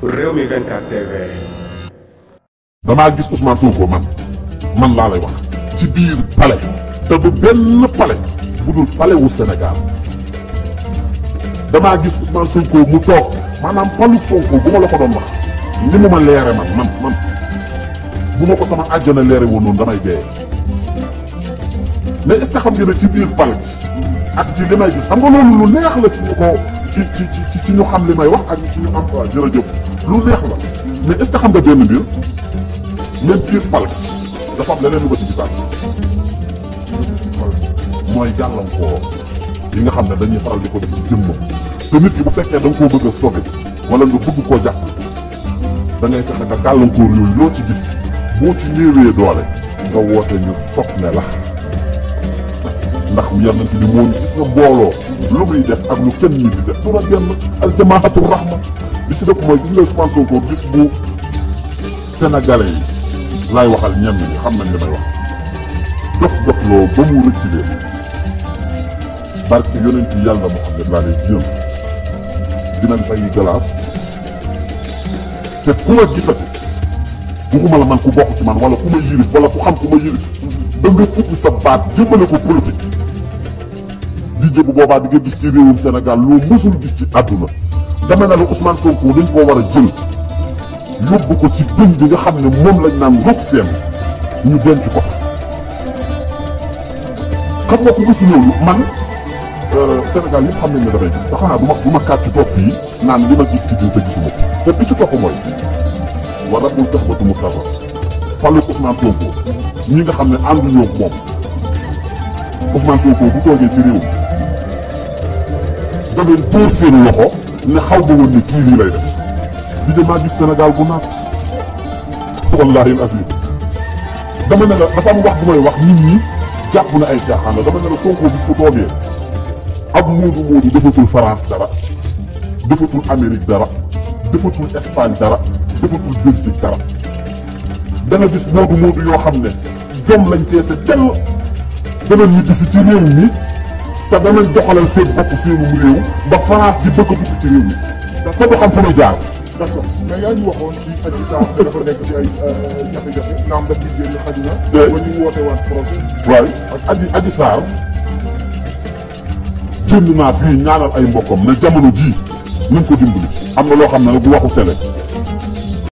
Rewmi 24 TV. damaa gis Ousmane Sonko man laa lay wax ci biir palais te du benn palais bu dul palais wu Sénégal damaa gis Ousmane Sonko mu toog maanaam palu Sonko bu ma la ko doon wax ni mu ma leere man bu ma ko sama àjjana leere woon noonu damay dee mais est-ce que xam nga ne ci biir palais ak ci li may gis xam nga loolu lu neex la ci ñu ko ci ñu xam li may wax ak ci ñu am quoi jërëjëf lu neex la mais est-ce que xam nga benn mbir même biir palais dafa am leneen lu ko ci gisaat mooy gàllankoor yi nga xam ne dañuy faral di ko def ci jëmmam te nit ki bu fekkee da nga koo bëgg a sauver wala nga bëgg koo jàpp da ngay fexe nga gàllankoor yooyu loo ci gis boo ci néewee doole nga woote ñu sopp ne la ndax yonent bi moo ñu gis nga mbooloo lu muy def ak lu kenn nit di def tura genn aljamaatu rahma bi si dëpp mooy gis nga Ousmane Sonko gis bu sénégalais yi laay waxal ñenn ñi xam nañ li may wax dof loo ba mu rëcc leen barke yonent yàlla Muhammad laa lay jëm dinañ bàyyi glace te ku ma gisati waxuma la man ku bokk ci man wala ku ma yirif wala ku xam ku ma yirif da nga ubbi sa baat jëmale ko politique di jë bu boobaa di nga gis ci réewum Sénégal loo mësul gis ci àdduna dama ne la Ousmane Sonko dañ koo war a jël yóbbu ko ci bëñ bi nga xam ne moom lañ naan roog seen ñu denc ko fa xam nga ko gis loolu man Sénégal yëpp xam nañ ne damay gis te xanaa du ma kàcc topp fii naan li ma gis ci diw te gisuma ko te bi ci topp mooy war a bul tax ba du mu sarraf fallu Ousmane Sonko ñi nga xam ne ànduñoo ak moom Ousmane Sonko bu toogee ci réew da ngeen tóor seen loxo ne xaw ba woon ne kii lii lay def di damaa gis Sénégal bu naat wallahi al-azim dama ne la dafa am wax bu may wax nit ñi jàpp na ay caaxaan la dama ne la Sonko bis bu toogee ak moodu defatul France dara defatul Amérique dara defatul Espagne dara defatul Belgique dara dana gis moodu yoo xam ne jom lañ feese dell danañ ñibbisi ci réew mi te danañ doxalal seen bopp seenum réew ba France di bëgg a dugg ci réew mi te du xam fu muy jaar. d'accord mais yaa ñu waxoon ci Adji Sarr dafa nekk ci ay jafe-jafe naam daf ci génn xaj na. ba ñu woote waat projet. waaye ak Adji Sarr génn naa fii ñaanal ay mbokkam ne jamono jii nañ ko dimbali am na loo xam ne nag bu waxu télé